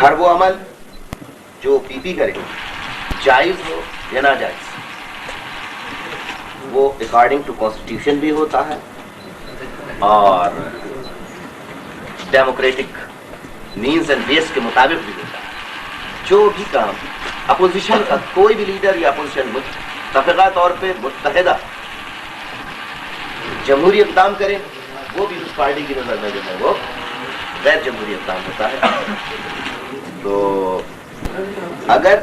ہر وہ عمل جو پی پی کرے جائز ہو یا ناجائز وہ اکارڈنگ ٹو کانسٹیٹیوشن بھی ہوتا ہے اور ڈیموکریٹک مینز اینڈ ویز کے مطابق بھی ہوتا ہے. جو بھی کام اپوزیشن کا کوئی بھی لیڈر یا اپوزیشن متفقہ طور پہ متحدہ جمہوری اقدام کرے وہ بھی اس پارٹی کی نظر میں جو ہے وہ غیر جمہوری اقدام ہوتا ہے. تو اگر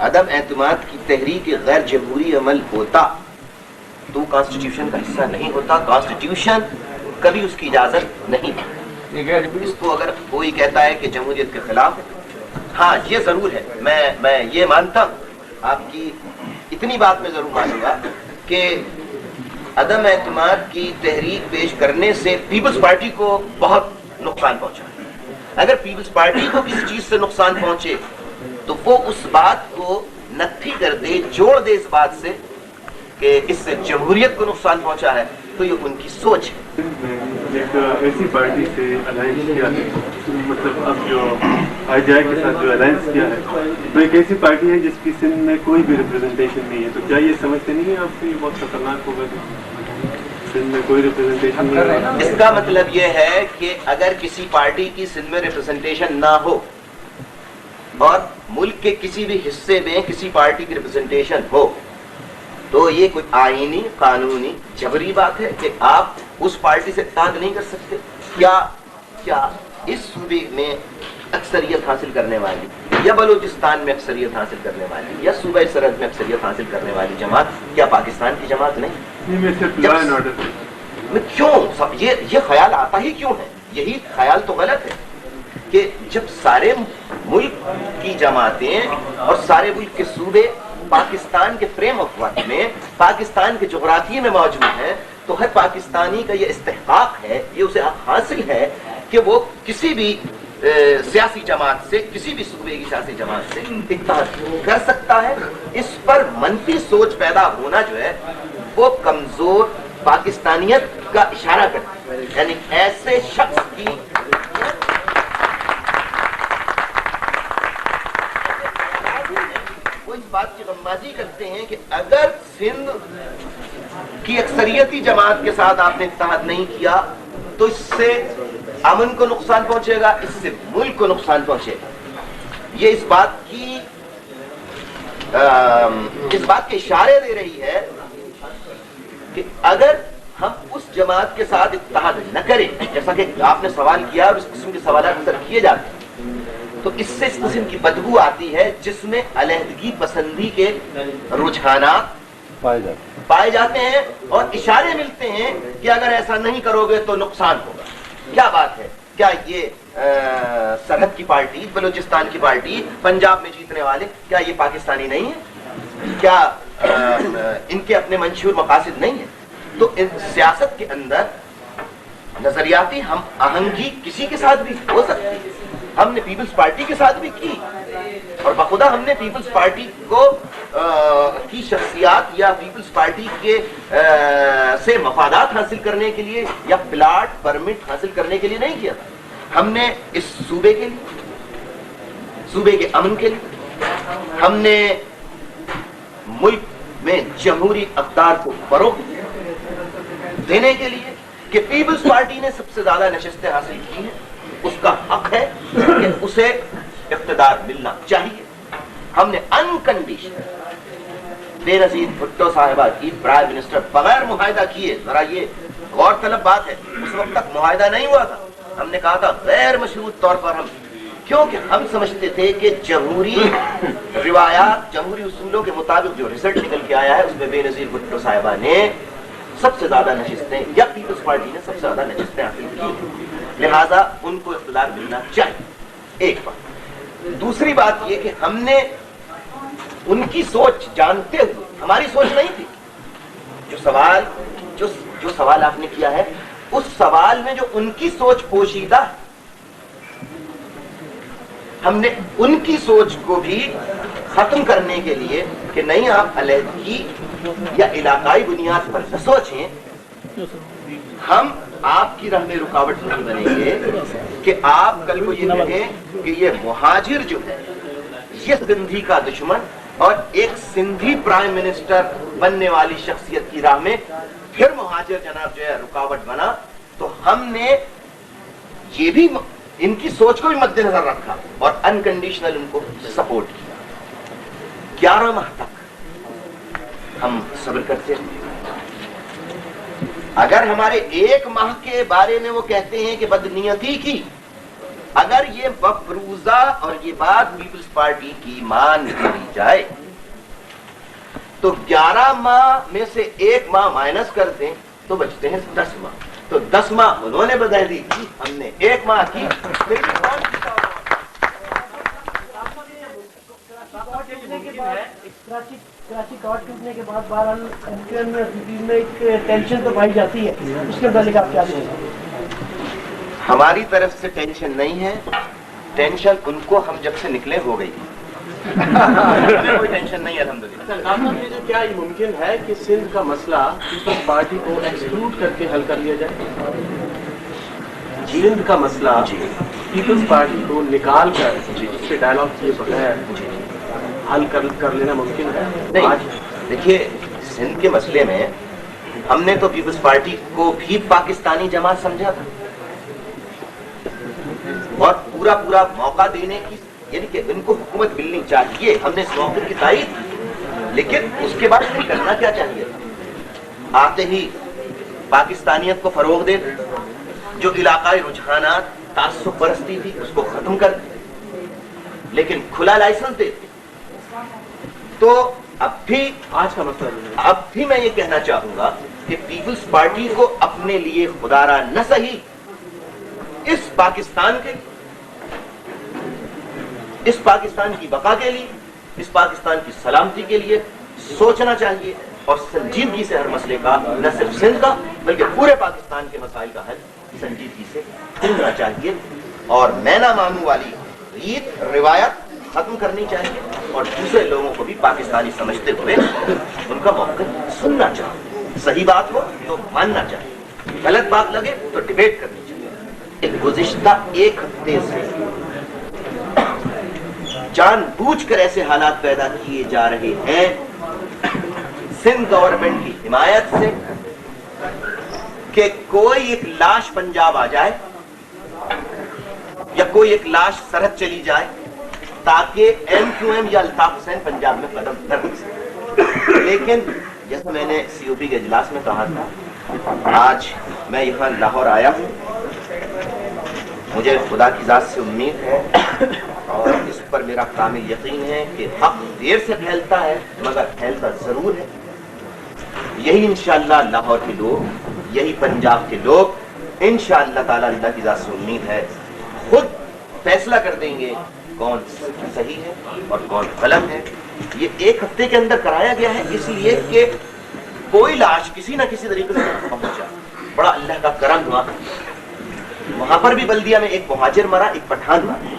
عدم اعتماد کی تحریک غیر جمہوری عمل ہوتا تو کانسٹیٹیوشن کا حصہ نہیں ہوتا. کانسٹیٹیوشن کبھی اس کی اجازت نہیں دی. اس کو اگر کوئی کہتا ہے کہ جمہوریت کے خلاف ہے، ہاں یہ ضرور ہے، میں یہ مانتا ہوں، آپ کی اتنی بات میں ضرور مانوں گا کہ عدم اعتماد کی تحریک پیش کرنے سے پیپلز پارٹی کو بہت نقصان پہنچا. اگر پیپلز پارٹی کو کسی چیز سے نقصان پہنچے تو وہ اس بات کو نفی کر دے، جوڑ دے اس بات سے کہ اس سے جمہوریت کو نقصان پہنچا ہے، تو یہ ان کی سوچ ہے. ایک ایسی پارٹی سے الائنس کیا ہے، مطلب اب جو آئی جے آئی کے ساتھ جو الائنس کیا ہے، تو ایک ایسی پارٹی ہے جس کی سندھ میں کوئی بھی ریپرزنٹیشن نہیں ہے. تو کیا یہ سمجھتے نہیں ہیں آپ کو یہ بہت خطرناک ہوگا کہ سندھ میں کوئی ریپرزنٹیشن نہیں ہے؟ اس کا مطلب یہ ہے کہ اگر کسی پارٹی کی سندھ میں ریپرزنٹیشن نہ ہو اور ملک کے کسی بھی حصے میں کسی پارٹی کی ریپرزنٹیشن ہو تو یہ کوئی آئینی قانونی جبری بات ہے کہ آپ اس پارٹی سے اتحاد نہیں کر سکتے. کیا اس صوبے میں اکثریت حاصل کرنے والی یا بلوچستان میں اکثریت حاصل کرنے والی یا صوبہ سرحد میں اکثریت حاصل کرنے والی جماعت کیا پاکستان کی جماعت نہیں؟ کیوں یہ خیال آتا ہی کیوں ہے؟ یہی خیال تو غلط ہے کہ جب سارے ملک کی جماعتیں اور سارے ملک کے صوبے پاکستان کے فریم آف ورک میں پاکستان کے جغرافیے میں موجود ہیں تو ہر پاکستانی کا یہ استحقاق ہے، یہ اسے حاصل ہے کہ وہ کسی بھی سیاسی جماعت سے، کسی بھی صوبے کی سیاسی جماعت سے اتحاد کر سکتا ہے. اس پر منفی سوچ پیدا ہونا جو ہے وہ کمزور پاکستانیت کا اشارہ کرتا ہے. یعنی ایسے شخص کی وہ اس بات کی غمازی کرتے ہیں کہ اگر سندھ کی اکثریتی جماعت کے ساتھ آپ نے اتحاد نہیں کیا تو اس سے امن کو نقصان پہنچے گا، اس سے ملک کو نقصان پہنچے گا. یہ اس بات کے اشارے دے رہی ہے کہ اگر ہم اس جماعت کے ساتھ اتحاد نہ کریں، جیسا کہ آپ نے سوال کیا اور اس قسم کے سوالات اکثر کیے جاتے ہیں، تو اس سے اس قسم کی بدبو آتی ہے جس میں علیحدگی پسندی کے رجحانات پائے جاتے ہیں اور اشارے ملتے ہیں کہ اگر ایسا نہیں کرو گے تو نقصان ہوگا. کیا بات ہے؟ کیا یہ سرحد کی پارٹی، بلوچستان کی پارٹی، پنجاب میں جیتنے والے کیا یہ پاکستانی نہیں ہیں؟ کیا ان کے اپنے منشور مقاصد نہیں ہیں؟ تو سیاست کے اندر نظریاتی ہم آہنگی کسی کے ساتھ بھی ہو سکتی ہے. ہم نے پیپلز پارٹی کے ساتھ بھی کی اور بخدا ہم نے پیپلز پارٹی کو کی شخصیات یا پیپلز پارٹی کے سے مفادات حاصل کرنے کے لیے یا پلاٹ پرمٹ حاصل کرنے کے لیے نہیں کیا تھا. ہم نے اس صوبے کے لیے، صوبے کے امن کے لیے، ہم نے ملک میں جمہوری اقدار کو فروغ دینے کے لیے کہ پیپلز پارٹی نے سب سے زیادہ نشستیں حاصل کی ہیں، اس کا حق ہے کہ اسے اقتدار ملنا چاہیے. ہم نے انکنڈیشنل بے نظیر بھٹو صاحبہ کی پرائم منسٹر بغیر معاہدہ کیے، ذرا یہ غور طلب بات ہے، اس وقت تک معاہدہ نہیں ہوا تھا، ہم نے کہا تھا غیر مشروط طور پر ہم، کیونکہ ہم سمجھتے تھے کہ جمہوری روایات، جمہوری اصولوں کے مطابق جو رزلٹ نکل کے آیا ہے اس میں بے نظیر بھٹو صاحبہ نے سب سے زیادہ نشستیں یا پیپلز پارٹی نے سب سے زیادہ نشستیں حاصل کی، لہذا ان کو اقتدار ملنا چاہیے. ایک بات. دوسری بات یہ کہ ہم نے ان کی سوچ جانتے ہوئے، ہماری سوچ نہیں تھی، جو سوال آپ نے کیا ہے اس سوال میں جو ان کی سوچ پوشیدہ ہے، ہم نے ان کی سوچ کو بھی ختم کرنے کے لیے کہ نہیں آپ علیحدگی یا علاقائی بنیاد پر نہ سوچیں، ہم آپ کی راہ میں رکاوٹ نہیں بنیں گے کہ آپ کل کو یہ کہیں کہ یہ مہاجر جو ہے یہ سندھی کا دشمن اور ایک سندھی پرائم منسٹر بننے والی شخصیت کی راہ میں پھر مہاجر جناب جو ہے رکاوٹ بنا. تو ہم نے یہ بھی ان کی سوچ کو بھی مد نظر رکھا اور انکنڈیشنل ان کو سپورٹ کیا. 11 ماہ تک ہم صبر کرتے رہے. اگر ہمارے 1 ماہ کے بارے میں وہ کہتے ہیں کہ بدنیتی کی، اگر یہ مفروضہ اور یہ بات پیپلز پارٹی کی مان لی جائے تو 11 ماہ میں سے 1 ماہ مائنس کر دیں تو بچتے ہیں 10 ماہ. تو 10 ماہ انہوں نے بدل دی، ہم نے 1 ماہ کی. کراچی کارڈ ٹوٹنے کے بعد بہرحال میں ایک ٹینشن تو پائی جاتی ہے، اس کے متعلق آپ کیا کہیں گے؟ ہماری طرف سے ٹینشن نہیں ہے. ٹینشن ان کو ہم جب سے نکلے ہو گئی. کوئی ٹینشن نہیں ہے الحمدللہ. کیا یہ ممکن ہے کہ سندھ کا مسئلہ پیپلز پارٹی کو ایکسکلوڈ کر کے حل کر لیا جائے؟ سندھ کا مسئلہ پیپلز پارٹی کو نکال کر اس سے ڈائلاگ کیے بغیر حل کر لینا ممکن ہے؟ نہیں، دیکھیے سندھ کے مسئلے میں ہم نے تو پیپلز پارٹی کو بھی پاکستانی جماعت سمجھا تھا اور پورا موقع دینے کی، یعنی کہ ان کو حکومت ملنی چاہیے. ہم نے اس موقع کی تائید کی، لیکن اس کے بعد ہمیں کرنا کیا چاہیے تھا؟ آتے ہی پاکستانیت کو فروغ دے، جو علاقائی رجحانات تعصب پرستی تھی اس کو ختم کر دے، لیکن کھلا لائسنس دے. تو اب بھی میں یہ کہنا چاہوں گا کہ پیپلز پارٹی کو اپنے لیے خدارا نہ صحیح اس پاکستان کی بقا کے لیے، اس پاکستان کی سلامتی کے لیے سوچنا چاہیے اور سنجیدگی سے ہر مسئلے کا، نہ صرف سندھ کا بلکہ پورے پاکستان کے مسائل کا حل سنجیدگی سے ڈھونڈنا چاہیے. اور میں نہ مانوں والی ریت روایت ختم کرنی چاہیے اور دوسرے لوگوں کو بھی پاکستانی سمجھتے ہوئے ان کا موقف سننا چاہیے. صحیح بات ہو تو ماننا چاہیے، غلط بات لگے تو ڈیبیٹ کرنی چاہیے. گزشتہ 1 ہفتے سے جان بوجھ کر ایسے حالات پیدا کیے جا رہے ہیں سندھ گورنمنٹ کی حمایت سے کہ کوئی ایک لاش پنجاب آ جائے یا کوئی ایک لاش سرحد چلی جائے تاکہ MQM یا الطاف حسین پنجاب میں قدم رکھ سکے. لیکن جیسا میں نے COP کے اجلاس میں کہا تھا، آج میں یہاں لاہور آیا ہوں. مجھے خدا کی ذات سے امید ہے اور اس پر میرا کامل یقین ہے کہ حق دیر سے پھیلتا ہے مگر پھیلتا ضرور ہے. یہی انشاءاللہ لاہور کے لوگ، یہی پنجاب کے لوگ انشاءاللہ تعالی، اللہ کی ذات سے امید ہے، خود فیصلہ کر دیں گے کون صحیح ہے اور کون غلط ہے. یہ 1 ہفتے کے اندر کرایا گیا ہے اس لیے کہ کوئی لاش کسی نہ کسی طریقے سے پہنچا. بڑا اللہ کا کرم ہوا. وہاں پر بھی بلدیہ میں ایک مہاجر مرا، ایک پٹھان مرا.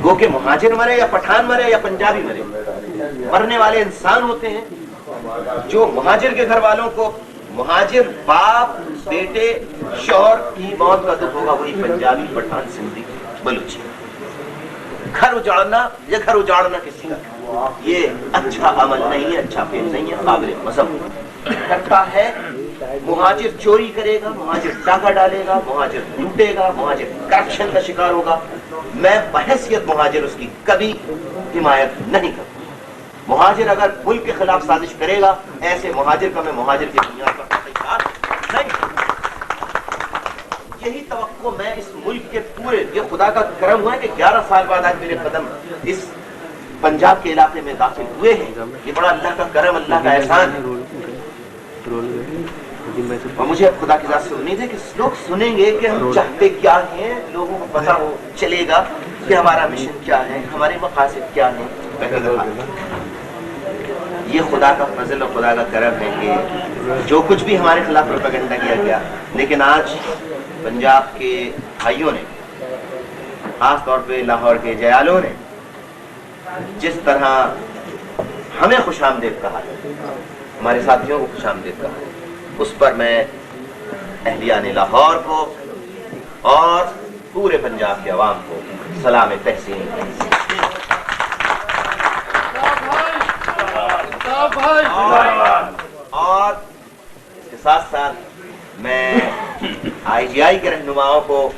گو کہ مہاجر مرے یا پٹھان مرے یا پنجابی مرے، مرنے والے انسان ہوتے ہیں. جو مہاجر کے گھر والوں کو، مہاجر باپ بیٹے شوہر کی موت کا دکھ ہوگا، وہی پنجابی پٹھان سندھی بلوچی. گھر اجاڑنا کسی کا یہ اچھا عمل نہیں ہے، اچھا فعل نہیں ہے، قابل مذمت کرتا ہے. مہاجر چوری کرے گا، مہاجر ڈاکہ ڈالے گا، مہاجر لوٹے گا، مہاجر کرپشن کا شکار ہوگا. میں بحیثیت مہاجر اس کی کبھی حمایت نہیں کرتا. مہاجر اگر ملک کے خلاف سازش کرے گا، ایسے مہاجر کا میں مہاجر کی بنیاد پر تحقیقات نہیں کرتا. یہی توقع میں اس ملک کے پورے، یہ خدا کا کرم ہوا ہے کہ 11 سال بعد آج میرے قدم اس پنجاب کے علاقے میں داخل ہوئے ہیں. یہ بڑا اللہ کا کرم، اللہ کا احسان ہے. اور مجھے اب خدا کی ذات سے امید ہے کہ لوگ سنیں گے کہ ہم چاہتے کیا ہیں، لوگوں کو پتا ہو چلے گا کہ ہمارا مشن کیا ہے، ہمارے مقاصد کیا ہیں. یہ خدا کا فضل اور خدا کا کرم ہے کہ جو کچھ بھی ہمارے خلاف پروپیگنڈا کیا گیا، لیکن آج پنجاب کے بھائیوں نے، خاص طور پہ لاہور کے جیالوں نے جس طرح ہمیں خوش آمدید کہا، ہمارے ساتھیوں کو خوش آمدید کہا، اس پر میں اہلیان لاہور کو اور پورے پنجاب کے عوام کو سلام تحسین. اور اس کے ساتھ ساتھ میں آئی جی آئی کے رہنماؤں کو,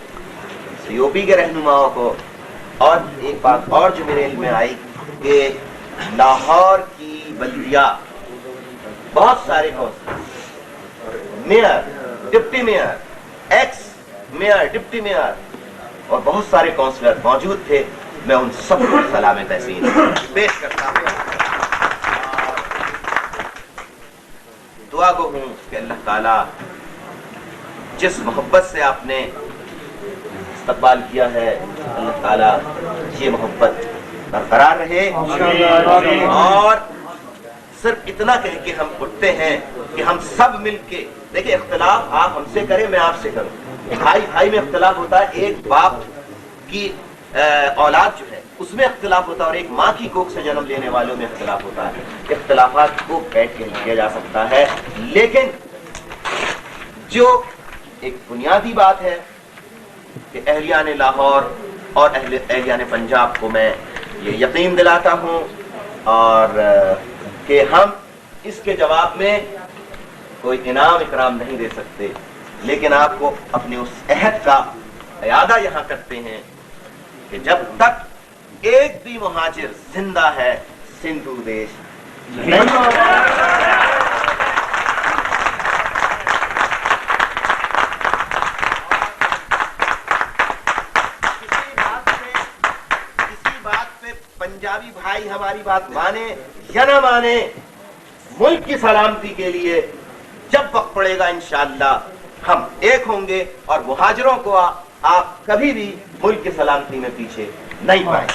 سی او پی کے رہنماؤں کو, اور ایک بات اور جو میرے علم میں آئی کہ لاہور کی بلدیہ بہت سارے councillor, mayor, deputy mayor, ex mayor, deputy mayor اور بہت سارے کونسلر موجود تھے. میں ان سب کو سلام تحسین پیش کرتا ہوں. دعا گو ہوں کہ اللہ تعالیٰ جس محبت سے آپ نے استقبال کیا ہے, اللہ تعالیٰ یہ محبت برقرار رہے. اور صرف اتنا کہہ کے ہم اٹھتے ہیں کہ ہم سب مل کے, دیکھیں اختلاف آپ ہم سے کریں, میں آپ سے کروں, بھائی بھائی میں اختلاف ہوتا ہے, ایک باپ کی اولاد جو ہے اس میں اختلاف ہوتا ہے, اور ایک ماں کی کوکھ سے جنم لینے والوں میں اختلاف ہوتا ہے. اختلافات کو بیٹھ کے کیا جا سکتا ہے, لیکن جو ایک بنیادی بات ہے کہ اہلیان لاہور اور اہلیان پنجاب کو میں یہ یقین دلاتا ہوں اور کہ ہم اس کے جواب میں کوئی انعام اکرام نہیں دے سکتے, لیکن آپ کو اپنے اس عہد کا اعادہ یہاں کرتے ہیں کہ جب تک ایک بھی مہاجر زندہ ہے سندھو دیش نہیں ہوگا. کسی بات پہ پنجابی بھائی ہماری بات مانے یا نہ مانے, ملک کی سلامتی کے لیے جب وقت پڑے گا انشاءاللہ ہم ایک ہوں گے, اور مہاجروں کو آپ کبھی بھی ملک کی سلامتی میں پیچھے نہیں پائیں.